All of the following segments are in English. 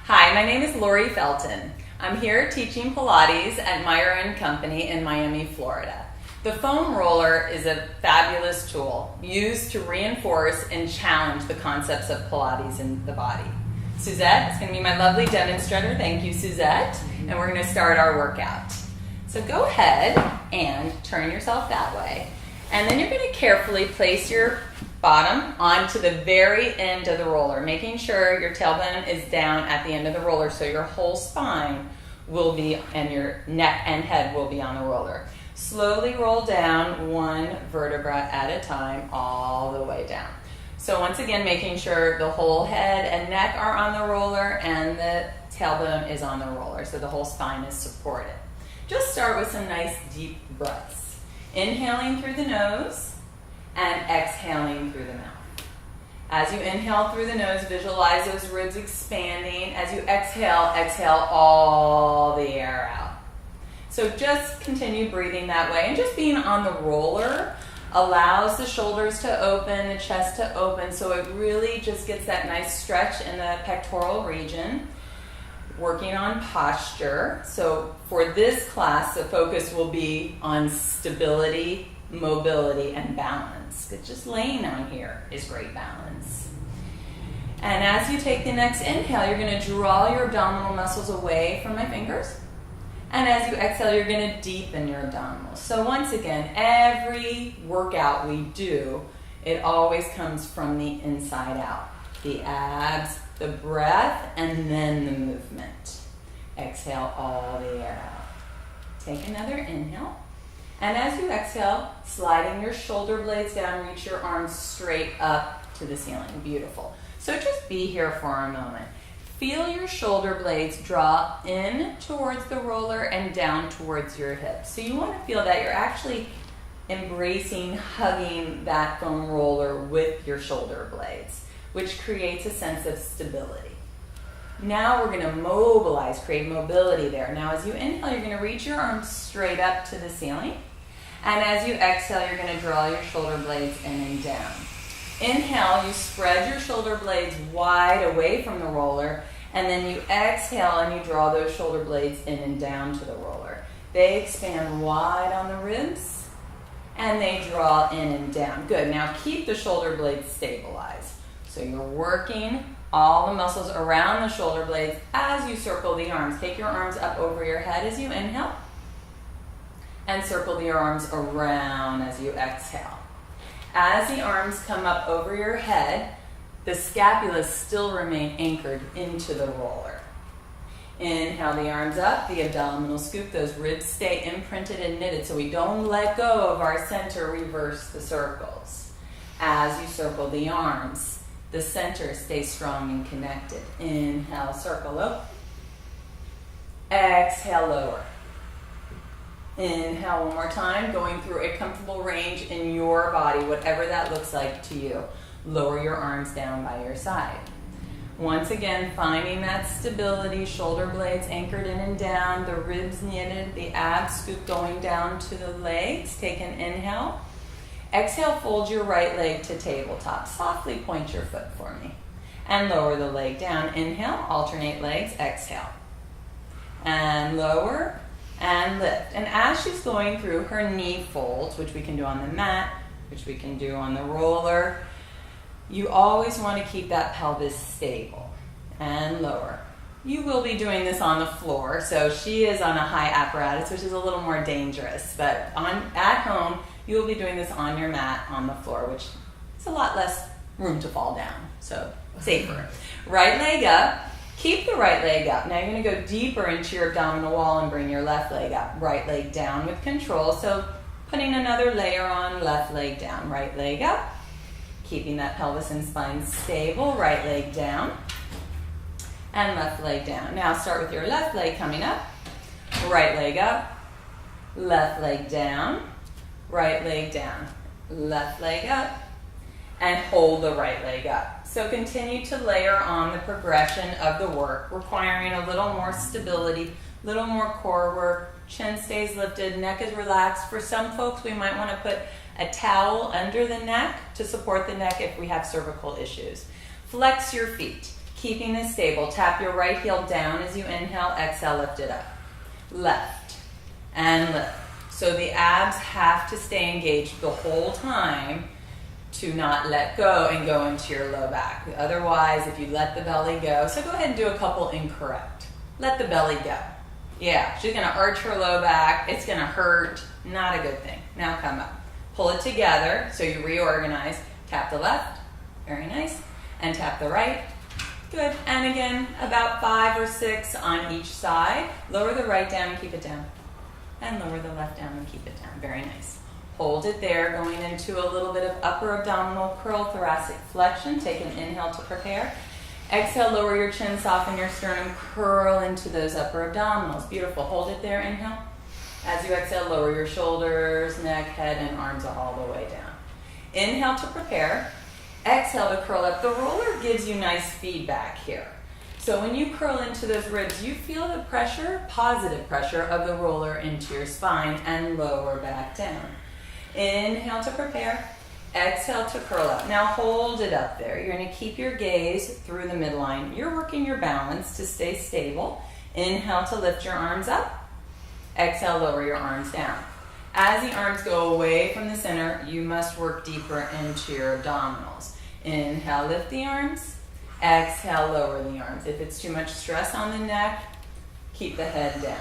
Hi, my name is Laure Felton. I'm here teaching Pilates at Myra and Company in Miami, Florida. The foam roller is a fabulous tool used to reinforce and challenge the concepts of Pilates in the body. Suzette is going to be my lovely demonstrator. Thank you, Suzette. And we're going to start our workout. So go ahead and turn yourself that way. And then you're going to carefully place your bottom onto the very end of the roller, making sure your tailbone is down at the end of the roller so your whole spine will be, and your neck and head will be on the roller. Slowly roll down one vertebra at a time all the way down. So once again, making sure the whole head and neck are on the roller and the tailbone is on the roller so the whole spine is supported. Just start with some nice deep breaths. Inhaling through the nose and exhaling through the mouth. As you inhale through the nose, visualize those ribs expanding. As you exhale, exhale all the air out. So just continue breathing that way. And just being on the roller allows the shoulders to open, the chest to open, so it really just gets that nice stretch in the pectoral region. Working on posture. So for this class, the focus will be on stability, mobility, and balance. But just laying on here is great balance. And as you take the next inhale, you're going to draw your abdominal muscles away from my fingers. And as you exhale, you're going to deepen your abdominals. So once again, every workout we do, it always comes from the inside out. The abs, the breath, and then the movement. Exhale all the air out. Take another inhale. And as you exhale, sliding your shoulder blades down, reach your arms straight up to the ceiling. Beautiful. So just be here for a moment. Feel your shoulder blades draw in towards the roller and down towards your hips. So you want to feel that you're actually embracing, hugging that foam roller with your shoulder blades, which creates a sense of stability. Now we're going to mobilize, create mobility there. Now as you inhale, you're going to reach your arms straight up to the ceiling. And as you exhale, you're going to draw your shoulder blades in and down. Inhale, you spread your shoulder blades wide away from the roller, and then you exhale and you draw those shoulder blades in and down to the roller. They expand wide on the ribs, and they draw in and down. Good. Now keep the shoulder blades stabilized. So you're working all the muscles around the shoulder blades as you circle the arms. Take your arms up over your head as you inhale, and circle your arms around as you exhale. As the arms come up over your head, the scapula still remain anchored into the roller. Inhale the arms up, the abdominal scoop, those ribs stay imprinted and knitted so we don't let go of our center, reverse the circles. As you circle the arms, the center stays strong and connected. Inhale, circle up. Exhale, lower. Inhale one more time, going through a comfortable range in your body, whatever that looks like to you. Lower your arms down by your side. Once again, finding that stability, shoulder blades anchored in and down, the ribs knitted, the abs scoop going down to the legs. Take an inhale. Exhale, fold your right leg to tabletop. Softly point your foot for me. And lower the leg down. Inhale, alternate legs, exhale. And lower. And lift. And as she's going through her knee folds, which we can do on the mat, which we can do on the roller, you always want to keep that pelvis stable. And lower. You will be doing this on the floor, so she is on a high apparatus, which is a little more dangerous. But at home, you will be doing this on your mat on the floor, which is a lot less room to fall down, so safer. Right leg up. Keep the right leg up. Now you're going to go deeper into your abdominal wall and bring your left leg up. Right leg down with control. So putting another layer on, left leg down. Right leg up. Keeping that pelvis and spine stable. Right leg down. And left leg down. Now start with your left leg coming up. Right leg up. Left leg down. Right leg down. Left leg up. And hold the right leg up. So continue to layer on the progression of the work, requiring a little more stability, a little more core work. Chin stays lifted, neck is relaxed. For some folks, we might want to put a towel under the neck to support the neck if we have cervical issues. Flex your feet. Keeping this stable, tap your right heel down as you inhale, exhale, lift it up. Left and lift. So the abs have to stay engaged the whole time to not let go and go into your low back. Otherwise, if you let the belly go, so go ahead and do a couple incorrect. Let the belly go. Yeah, she's gonna arch her low back. It's gonna hurt. Not a good thing. Now come up. Pull it together so you reorganize. Tap the left. Very nice. And tap the right. Good. And again, about 5 or 6 on each side. Lower the right down and keep it down. And lower the left down and keep it down. Very nice. Hold it there, going into a little bit of upper abdominal curl, thoracic flexion. Take an inhale to prepare. Exhale, lower your chin, soften your sternum, curl into those upper abdominals. Beautiful. Hold it there, inhale. As you exhale, lower your shoulders, neck, head, and arms all the way down. Inhale to prepare. Exhale to curl up. The roller gives you nice feedback here. So when you curl into those ribs, you feel the pressure, positive pressure of the roller into your spine and lower back down. Inhale to prepare. Exhale to curl up. Now hold it up there. You're going to keep your gaze through the midline. You're working your balance to stay stable. Inhale to lift your arms up. Exhale, lower your arms down. As the arms go away from the center, you must work deeper into your abdominals. Inhale, lift the arms. Exhale, lower the arms. If it's too much stress on the neck, keep the head down.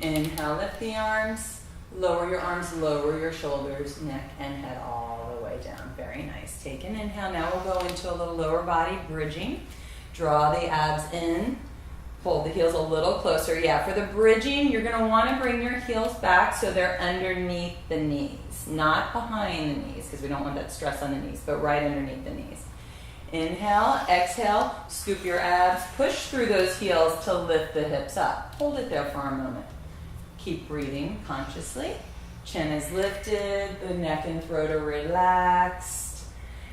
Inhale, lift the arms. Lower your arms, lower your shoulders, neck, and head all the way down. Very nice. Take an inhale. Now we'll go into a little lower body bridging. Draw the abs in. Hold the heels a little closer. Yeah, for the bridging, you're going to want to bring your heels back so they're underneath the knees. Not behind the knees, because we don't want that stress on the knees, but right underneath the knees. Inhale, exhale, scoop your abs, push through those heels to lift the hips up. Hold it there for a moment. Keep breathing consciously. Chin is lifted, the neck and throat are relaxed.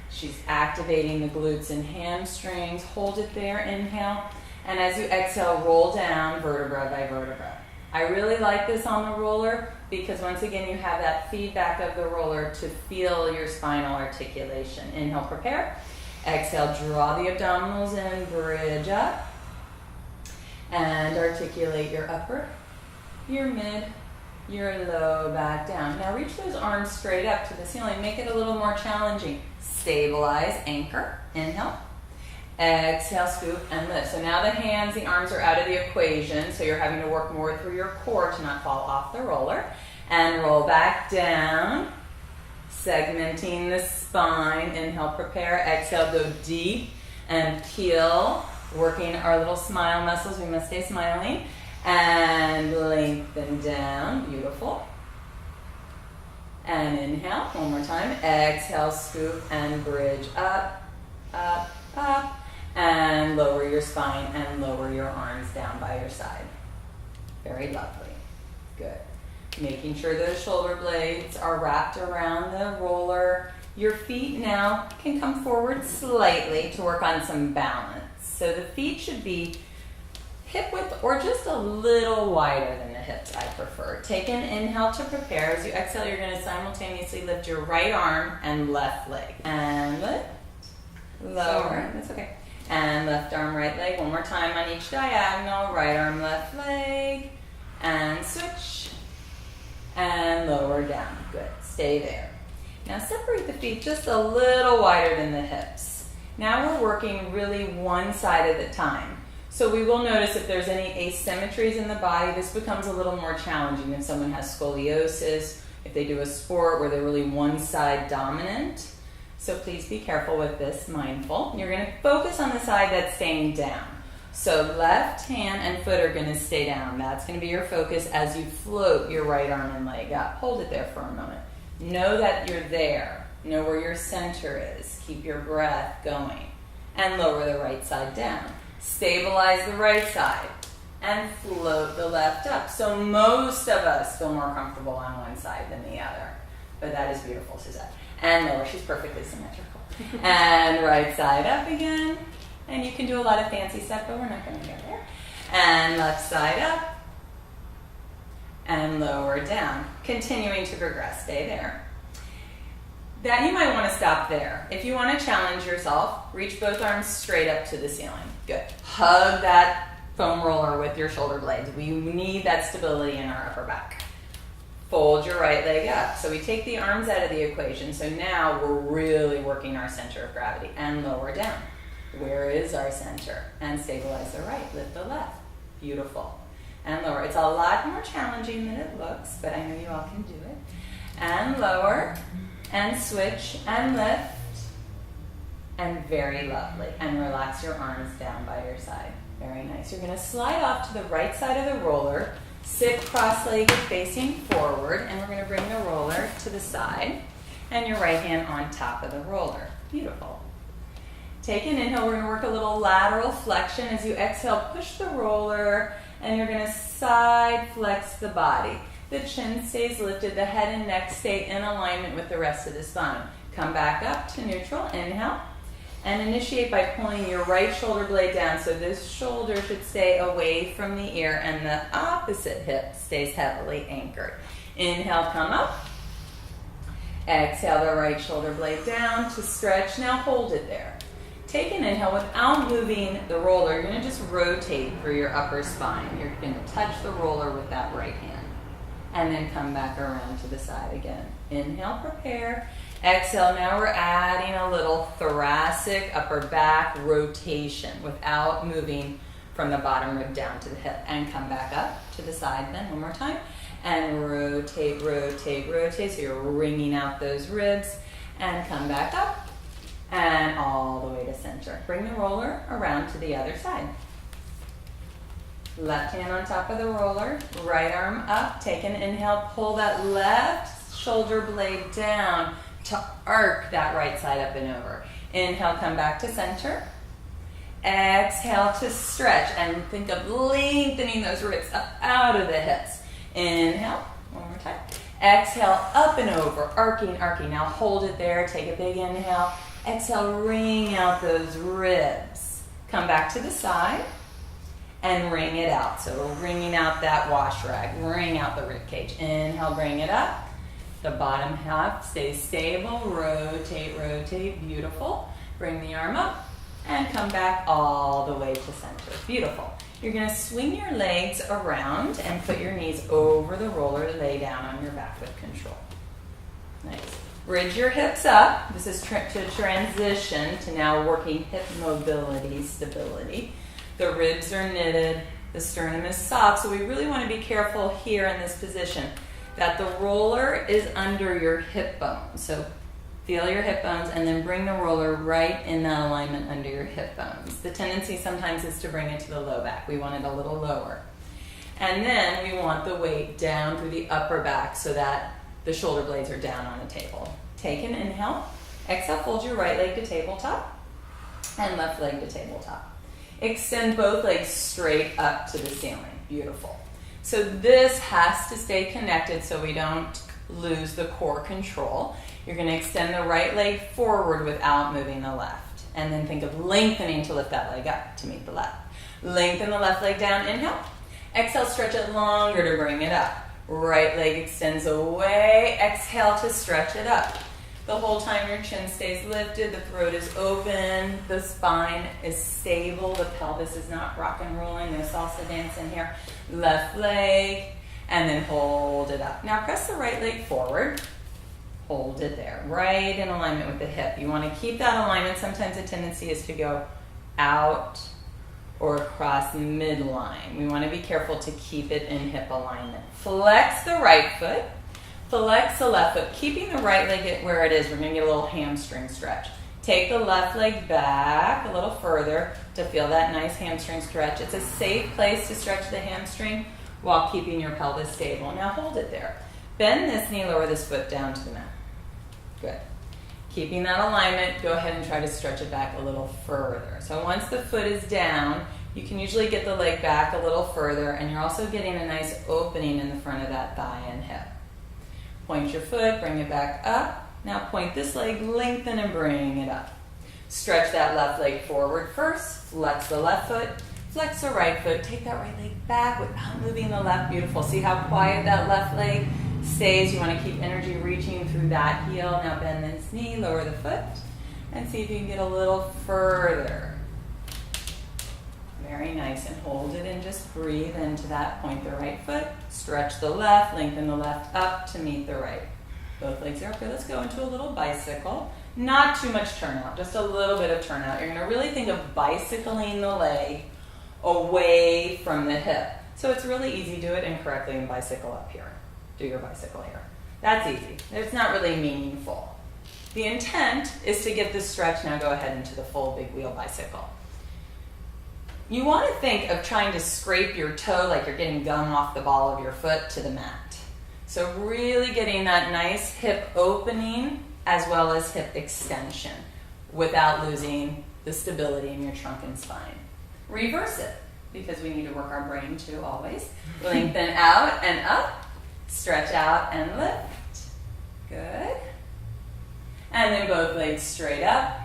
She's activating the glutes and hamstrings. Hold it there, inhale. And as you exhale, roll down vertebra by vertebra. I really like this on the roller because once again, you have that feedback of the roller to feel your spinal articulation. Inhale, prepare. Exhale, draw the abdominals in, bridge up. And articulate your upper, your mid, your low back down. Now reach those arms straight up to the ceiling. Make it a little more challenging. Stabilize, anchor. Inhale. Exhale, scoop, and lift. So now the hands, the arms are out of the equation, so you're having to work more through your core to not fall off the roller. And roll back down, segmenting the spine. Inhale, prepare. Exhale, go deep and peel, working our little smile muscles. We must stay smiling. And lengthen down. Beautiful. And inhale, one more time. Exhale, scoop, and bridge up, up, up. And lower your spine and lower your arms down by your side. Very lovely. Good. Making sure those shoulder blades are wrapped around the roller. Your feet now can come forward slightly to work on some balance. So the feet should be hip width or just a little wider than the hips, I prefer. Take an inhale to prepare. As you exhale, you're going to simultaneously lift your right arm and left leg. And lift, lower. That's okay. And left arm, right leg. One more time on each diagonal. Right arm, left leg. And switch. And lower down. Good. Stay there. Now separate the feet just a little wider than the hips. Now we're working really one side at a time. So we will notice if there's any asymmetries in the body, this becomes a little more challenging if someone has scoliosis, if they do a sport where they're really one side dominant. So please be careful with this, mindful. You're going to focus on the side that's staying down. So left hand and foot are going to stay down. That's going to be your focus as you float your right arm and leg up. Hold it there for a moment. Know that you're there. Know where your center is. Keep your breath going. And lower the right side down. Stabilize the right side. And float the left up. So most of us feel more comfortable on one side than the other. But that is beautiful, Suzette. And lower, she's perfectly symmetrical. And right side up again. And you can do a lot of fancy stuff, but we're not going to go there. And left side up. And lower down. Continuing to progress. Stay there. That you might want to stop there. If you want to challenge yourself, reach both arms straight up to the ceiling. Good. Hug that foam roller with your shoulder blades. We need that stability in our upper back. Fold your right leg up. So we take the arms out of the equation. So now we're really working our center of gravity. And lower down. Where is our center? And stabilize the right. Lift the left. Beautiful. And lower. It's a lot more challenging than it looks, but I know you all can do it. And lower. And switch. And lift. And very lovely. And relax your arms down by your side. Very nice. You're going to slide off to the right side of the roller. Sit cross-legged facing forward, and we're going to bring the roller to the side, and your right hand on top of the roller. Beautiful. Take an inhale. We're going to work a little lateral flexion. As you exhale, push the roller, and you're going to side flex the body. The chin stays lifted. The head and neck stay in alignment with the rest of the spine. Come back up to neutral. Inhale. And initiate by pulling your right shoulder blade down. So this shoulder should stay away from the ear and the opposite hip stays heavily anchored. Inhale, come up. Exhale the right shoulder blade down to stretch. Now hold it there. Take an inhale without moving the roller. You're going to just rotate through your upper spine. You're going to touch the roller with that right hand. And then come back around to the side again. Inhale, prepare. Exhale, now we're adding a little thoracic upper back rotation without moving from the bottom rib down to the hip. And come back up to the side then one more time. And rotate, rotate, rotate. So you're wringing out those ribs. And come back up. And all the way to center. Bring the roller around to the other side. Left hand on top of the roller. Right arm up. Take an inhale. Pull that left shoulder blade down to arc that right side up and over. Inhale, come back to center. Exhale to stretch and think of lengthening those ribs up out of the hips. Inhale, one more time. Exhale, up and over, arcing, arcing. Now hold it there, take a big inhale. Exhale, wring out those ribs. Come back to the side and wring it out. So wringing out that wash rag, wring out the rib cage. Inhale, bring it up. The bottom half stays stable. Rotate, rotate. Beautiful. Bring the arm up and come back all the way to center. Beautiful. You're going to swing your legs around and put your knees over the roller. Lay down on your back with control. Nice. Bridge your hips up. This is to transition to now working hip mobility, stability. The ribs are knitted. The sternum is soft. So we really want to be careful here in this position that the roller is under your hip bone. So feel your hip bones and then bring the roller right in that alignment under your hip bones. The tendency sometimes is to bring it to the low back. We want it a little lower. And then we want the weight down through the upper back so that the shoulder blades are down on the table. Take an inhale. Exhale, fold your right leg to tabletop and left leg to tabletop. Extend both legs straight up to the ceiling. Beautiful. So this has to stay connected so we don't lose the core control. You're going to extend the right leg forward without moving the left. And then think of lengthening to lift that leg up to meet the left. Lengthen the left leg down, inhale. Exhale, stretch it longer to bring it up. Right leg extends away. Exhale to stretch it up. The whole time your chin stays lifted, the throat is open, the spine is stable, the pelvis is not rock and rolling, no salsa dancing here. Left leg, and then hold it up. Now press the right leg forward. Hold it there, right in alignment with the hip. You want to keep that alignment. Sometimes the tendency is to go out or across midline. We want to be careful to keep it in hip alignment. Flex the right foot. Flex the left foot, keeping the right leg where it is. We're going to get a little hamstring stretch. Take the left leg back a little further to feel that nice hamstring stretch. It's a safe place to stretch the hamstring while keeping your pelvis stable. Now hold it there. Bend this knee, lower this foot down to the mat. Good. Keeping that alignment, go ahead and try to stretch it back a little further. So once the foot is down, you can usually get the leg back a little further, and you're also getting a nice opening in the front of that thigh and hip. Point your foot, bring it back up. Now point this leg, lengthen and bring it up. Stretch that left leg forward first. Flex the left foot. Flex the right foot. Take that right leg back without moving the left. Beautiful. See how quiet that left leg stays. You want to keep energy reaching through that heel. Now bend this knee, lower the foot, and see if you can get a little further. Very nice, and hold it and just breathe into that. Point the right foot, stretch the left, lengthen the left up to meet the right. Both legs are okay. Let's go into a little bicycle. Not too much turnout, just a little bit of turnout. You're gonna really think of bicycling the leg away from the hip. So it's really easy to do it incorrectly and bicycle up here. Do your bicycle here. That's easy. It's not really meaningful. The intent is to get this stretch. Now go ahead into the full big wheel bicycle. You want to think of trying to scrape your toe like you're getting gum off the ball of your foot to the mat. So really getting that nice hip opening as well as hip extension without losing the stability in your trunk and spine. Reverse it, because we need to work our brain too always. Lengthen out and up, stretch out and lift. Good. And then both legs straight up.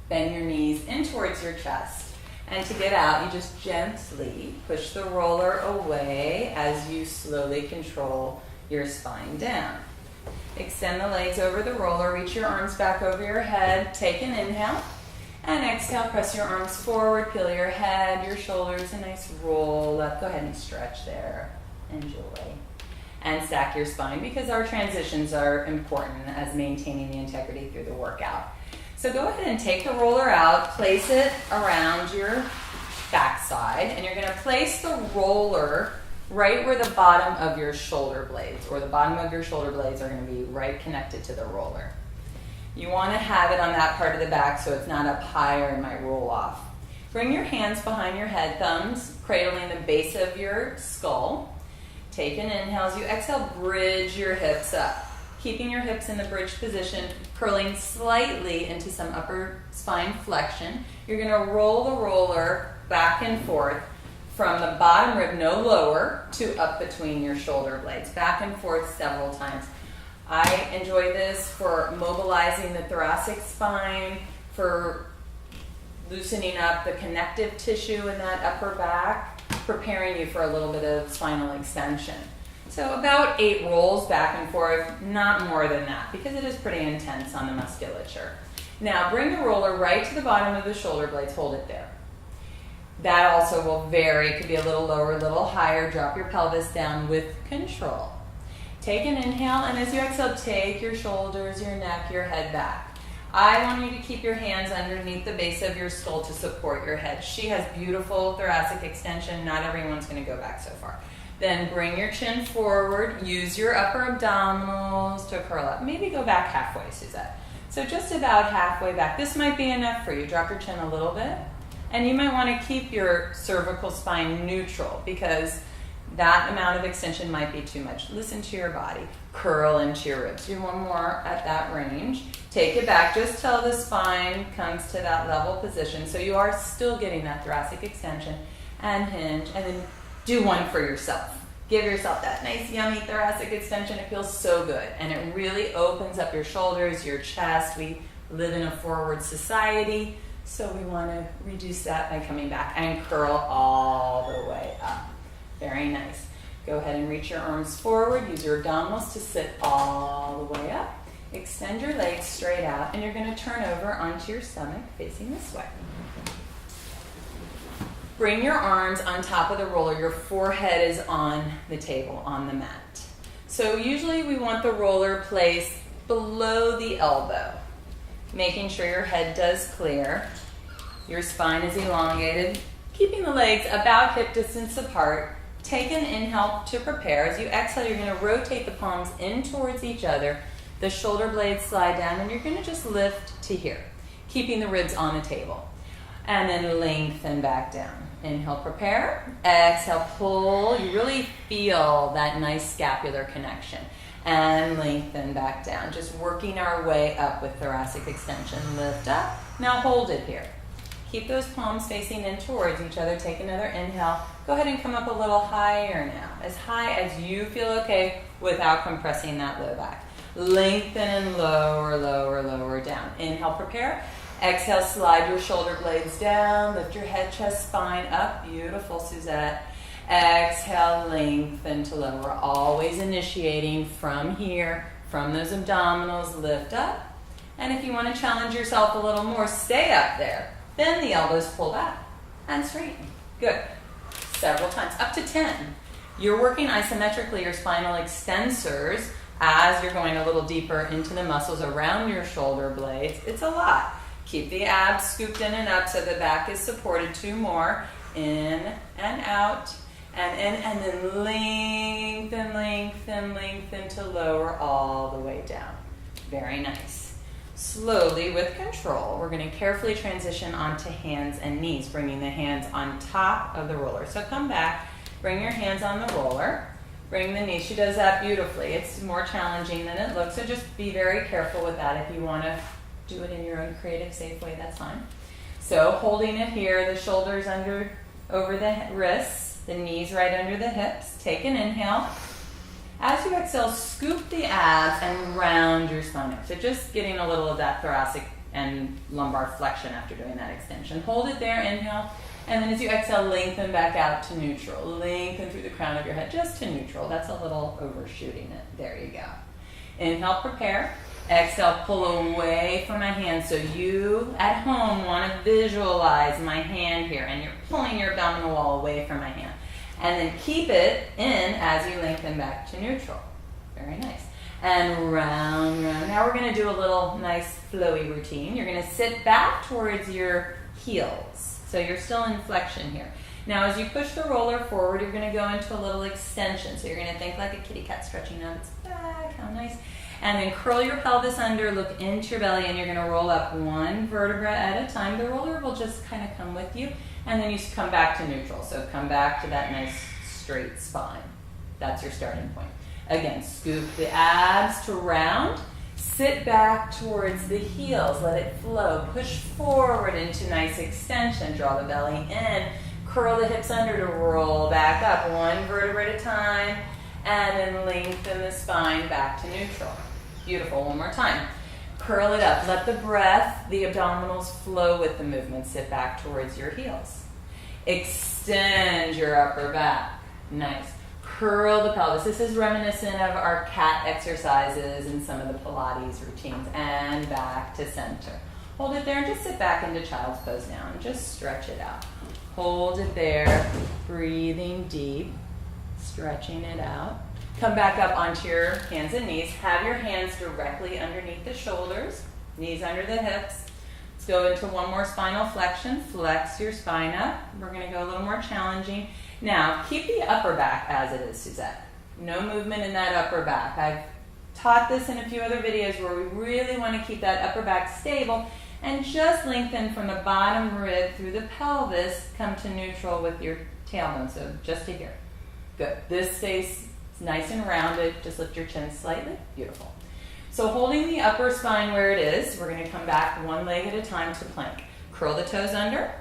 Bend your knees in towards your chest. And to get out, you just gently push the roller away as you slowly control your spine down. Extend the legs over the roller, reach your arms back over your head, take an inhale, and exhale, press your arms forward, peel your head, your shoulders, a nice roll up. Go ahead and stretch there. Enjoy. And stack your spine, because our transitions are important as maintaining the integrity through the workout. So go ahead and take the roller out, place it around your backside, and you're going to place the roller right where the bottom of your shoulder blades, or the bottom of your shoulder blades are going to be right connected to the roller. You want to have it on that part of the back so it's not up higher and might roll off. Bring your hands behind your head, thumbs cradling the base of your skull. Take an inhale. As you exhale, bridge your hips up. Keeping your hips in the bridge position, curling slightly into some upper spine flexion. You're going to roll the roller back and forth from the bottom rib, no lower, to up between your shoulder blades. Back and forth several times. I enjoy this for mobilizing the thoracic spine, for loosening up the connective tissue in that upper back, preparing you for a little bit of spinal extension. So about 8 rolls back and forth, not more than that, because it is pretty intense on the musculature. Now bring the roller right to the bottom of the shoulder blades, hold it there. That also will vary, it could be a little lower, a little higher. Drop your pelvis down with control. Take an inhale, and as you exhale, take your shoulders, your neck, your head back. I want you to keep your hands underneath the base of your skull to support your head. She has beautiful thoracic extension. Not everyone's going to go back so far. Then bring your chin forward. Use your upper abdominals to curl up. Maybe go back halfway, Suzette. So just about halfway back. This might be enough for you. Drop your chin a little bit. And you might want to keep your cervical spine neutral, because that amount of extension might be too much. Listen to your body. Curl into your ribs. Do one more at that range. Take it back just till the spine comes to that level position. So you are still getting that thoracic extension, and hinge. And then do one for yourself. Give yourself that nice, yummy thoracic extension. It feels so good. And it really opens up your shoulders, your chest. We live in a forward society, so we want to reduce that by coming back and curl all the way up. Very nice. Go ahead and reach your arms forward. Use your abdominals to sit all the way up. Extend your legs straight out, and you're going to turn over onto your stomach facing this way. Bring your arms on top of the roller. Your forehead is on the table, on the mat. So usually we want the roller placed below the elbow, making sure your head does clear. Your spine is elongated, keeping the legs about hip distance apart. Take an inhale to prepare. As you exhale, you're going to rotate the palms in towards each other. The shoulder blades slide down, and you're going to just lift to here, keeping the ribs on the table. And then lengthen back down. Inhale, prepare. Exhale, pull. You really feel that nice scapular connection. And lengthen back down. Just working our way up with thoracic extension. Lift up. Now hold it here. Keep those palms facing in towards each other. Take another inhale. Go ahead and come up a little higher now. As high as you feel okay without compressing that low back. Lengthen and lower, lower, lower down. Inhale, prepare. Exhale, slide your shoulder blades down. Lift your head, chest, spine up. Beautiful, Suzette. Exhale, lengthen to lower. Always initiating from here, from those abdominals, lift up. And if you want to challenge yourself a little more, stay up there. Bend the elbows, pull back, and straighten. Good. Several times, up to 10. You're working isometrically your spinal extensors as you're going a little deeper into the muscles around your shoulder blades. It's a lot. Keep the abs scooped in and up so the back is supported. 2 more. In and out. And in, and then lengthen, lengthen, lengthen to lower all the way down. Very nice. Slowly, with control, we're going to carefully transition onto hands and knees, bringing the hands on top of the roller. So come back, bring your hands on the roller, bring the knees. She does that beautifully. It's more challenging than it looks, so just be very careful with that. If you want to do it in your own creative, safe way, that's fine. So holding it here, the shoulders over the wrists, the knees right under the hips. Take an inhale. As you exhale, scoop the abs and round your spine up. So just getting a little of that thoracic and lumbar flexion after doing that extension. Hold it there, inhale. And then as you exhale, lengthen back out to neutral. Lengthen through the crown of your head, just to neutral. That's a little overshooting it. There you go. Inhale, prepare. Exhale, pull away from my hand. So you at home want to visualize my hand here, and you're pulling your abdominal wall away from my hand. And then keep it in as you lengthen back to neutral. Very nice. And round, round. Now we're going to do a little nice flowy routine. You're going to sit back towards your heels. So you're still in flexion here. Now as you push the roller forward, you're going to go into a little extension. So you're going to think like a kitty cat stretching out its back. How nice. And then curl your pelvis under, look into your belly, and you're going to roll up 1 vertebra at a time. The roller will just kind of come with you. And then you come back to neutral. So come back to that nice straight spine. That's your starting point. Again, scoop the abs to round. Sit back towards the heels. Let it flow. Push forward into nice extension. Draw the belly in. Curl the hips under to roll back up 1 vertebra at a time. And then lengthen the spine back to neutral. Beautiful. One more time. Curl it up. Let the breath, the abdominals flow with the movement. Sit back towards your heels. Extend your upper back. Nice. Curl the pelvis. This is reminiscent of our cat exercises and some of the Pilates routines. And back to center. Hold it there and just sit back into child's pose now and just stretch it out. Hold it there. Breathing deep. Stretching it out. Come back up onto your hands and knees. Have your hands directly underneath the shoulders, knees under the hips. Let's go into one more spinal flexion. Flex your spine up. We're going to go a little more challenging. Now, keep the upper back as it is, Suzette. No movement in that upper back. I've taught this in a few other videos where we really want to keep that upper back stable and just lengthen from the bottom rib through the pelvis. Come to neutral with your tailbone, so just to here. Good. This stays nice and rounded. Just lift your chin slightly. Beautiful. So holding the upper spine where it is, we're going to come back 1 leg at a time to plank. Curl the toes under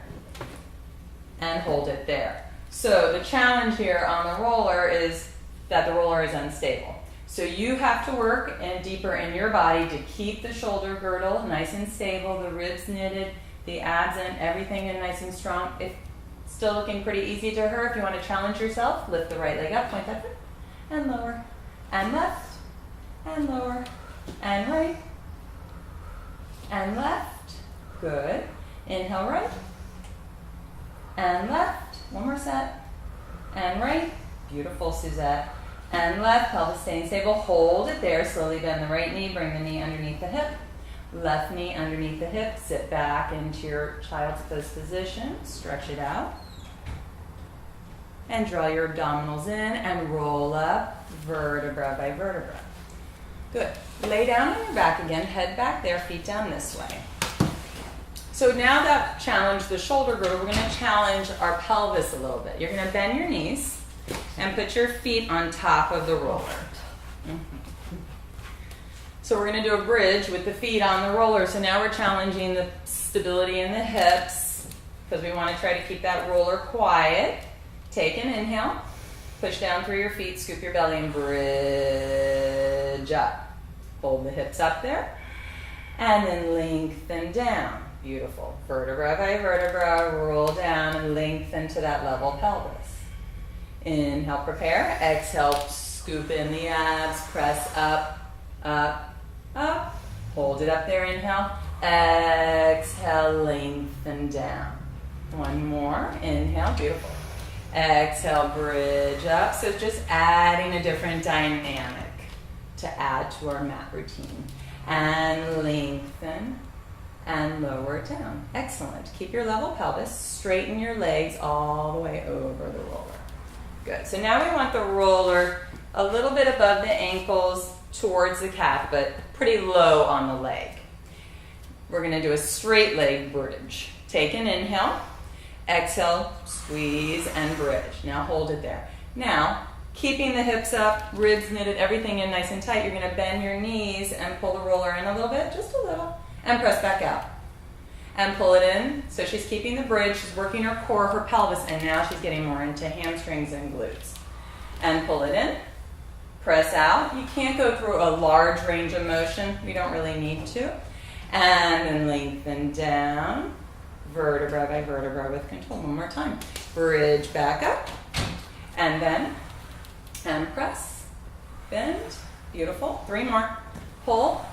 and hold it there. So the challenge here on the roller is that the roller is unstable. So you have to work deeper in your body to keep the shoulder girdle nice and stable, the ribs knitted, the abs and everything in nice and strong. It's still looking pretty easy to her. If you want to challenge yourself, lift the right leg up, point that foot. And lower, and left, and lower, and right, and left. Good. Inhale right, and left. One more set, and right. Beautiful, Suzette. And left, pelvis staying stable. Hold it there. Slowly bend the right knee. Bring the knee underneath the hip. Left knee underneath the hip. Sit back into your child's pose position. Stretch it out. And draw your abdominals in and roll up vertebra by vertebra. Good. Lay down on your back again, head back there, feet down this way. So now that challenged the shoulder girdle, we're going to challenge our pelvis a little bit. You're going to bend your knees and put your feet on top of the roller. So we're going to do a bridge with the feet on the roller. So now we're challenging the stability in the hips because we want to try to keep that roller quiet. Take an inhale, push down through your feet, scoop your belly and bridge up. Hold the hips up there and then lengthen down. Beautiful. Vertebra by vertebra, roll down and lengthen to that level pelvis. Inhale, prepare. Exhale, scoop in the abs. Press up, up, up. Hold it up there, inhale. Exhale, lengthen down. One more, inhale, beautiful. Exhale, bridge up. So just adding a different dynamic to add to our mat routine. And lengthen and lower down. Excellent. Keep your level pelvis. Straighten your legs all the way over the roller. Good. So now we want the roller a little bit above the ankles towards the calf, but pretty low on the leg. We're going to do a straight leg bridge. Take an inhale. Exhale, squeeze and bridge. Now hold it there. Now, keeping the hips up, ribs knitted, everything in nice and tight, you're going to bend your knees and pull the roller in a little bit, just a little, and press back out. And pull it in. So she's keeping the bridge, she's working her core, her pelvis, and now she's getting more into hamstrings and glutes. And pull it in, press out. You can't go through a large range of motion. We don't really need to. And then lengthen down, vertebra by vertebra with control. One more time. Bridge back up, and then, and press, bend, beautiful. 3 more. Pull,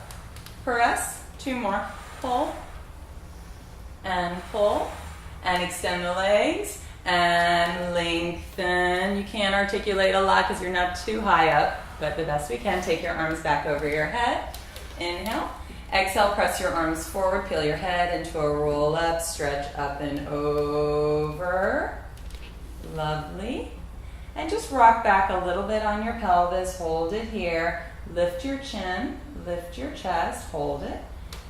press, 2 more. Pull, and pull, and extend the legs, and lengthen. You can't articulate a lot because you're not too high up, but the best we can. Take your arms back over your head. Inhale. Exhale, press your arms forward, peel your head into a roll up, stretch up and over. Lovely. And just rock back a little bit on your pelvis, hold it here. Lift your chin, lift your chest, hold it.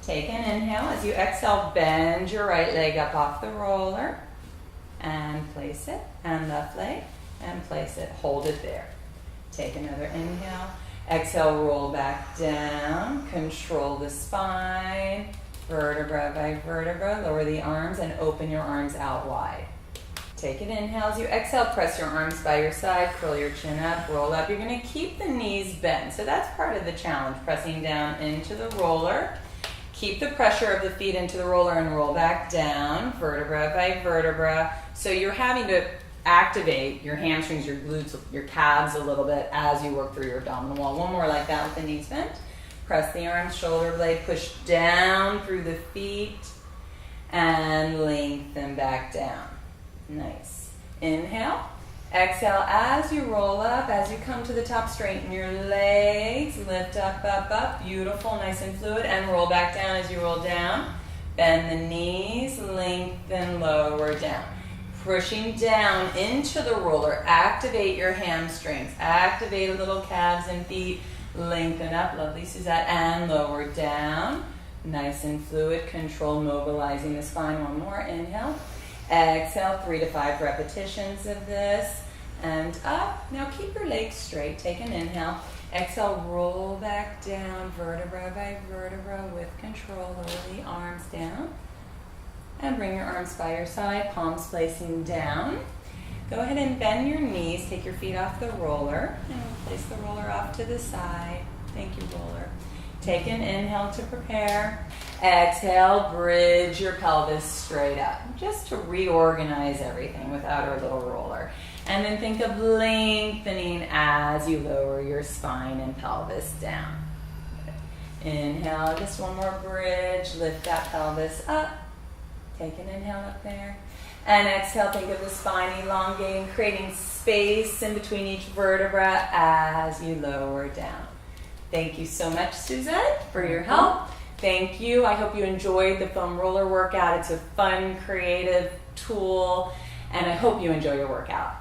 Take an inhale. As you exhale, bend your right leg up off the roller and place it, and left leg and place it. Hold it there. Take another inhale. Exhale, roll back down, control the spine, vertebra by vertebra, lower the arms and open your arms out wide. Take an inhale. As you exhale, press your arms by your side, curl your chin up, roll up. You're going to keep the knees bent, so that's part of the challenge, pressing down into the roller. Keep the pressure of the feet into the roller and roll back down, vertebra by vertebra. So you're having to activate your hamstrings, your glutes, your calves a little bit as you work through your abdominal wall. One more like that with the knees bent. Press the arms, shoulder blade, push down through the feet and lengthen back down. Nice. Inhale. Exhale as you roll up. As you come to the top, straighten your legs. Lift up, up, up. Beautiful, nice and fluid. And roll back down as you roll down. Bend the knees, lengthen, lower down. Pushing down into the roller. Activate your hamstrings. Activate a little calves and feet. Lengthen up, lovely Suzette, and lower down. Nice and fluid. Control mobilizing the spine. One more. Inhale. Exhale. 3 to 5 repetitions of this. And up. Now keep your legs straight. Take an inhale. Exhale. Roll back down. Vertebra by vertebra with control. Lower the arms down. And bring your arms by your side, palms placing down. Go ahead and bend your knees. Take your feet off the roller. And place the roller off to the side. Thank you, roller. Take an inhale to prepare. Exhale, bridge your pelvis straight up. Just to reorganize everything without our little roller. And then think of lengthening as you lower your spine and pelvis down. Inhale, just one more bridge. Lift that pelvis up. Take an inhale up there. And exhale, think of the spine elongating, creating space in between each vertebra as you lower down. Thank you so much, Suzette, for your help. Thank you. I hope you enjoyed the foam roller workout. It's a fun, creative tool, and I hope you enjoy your workout.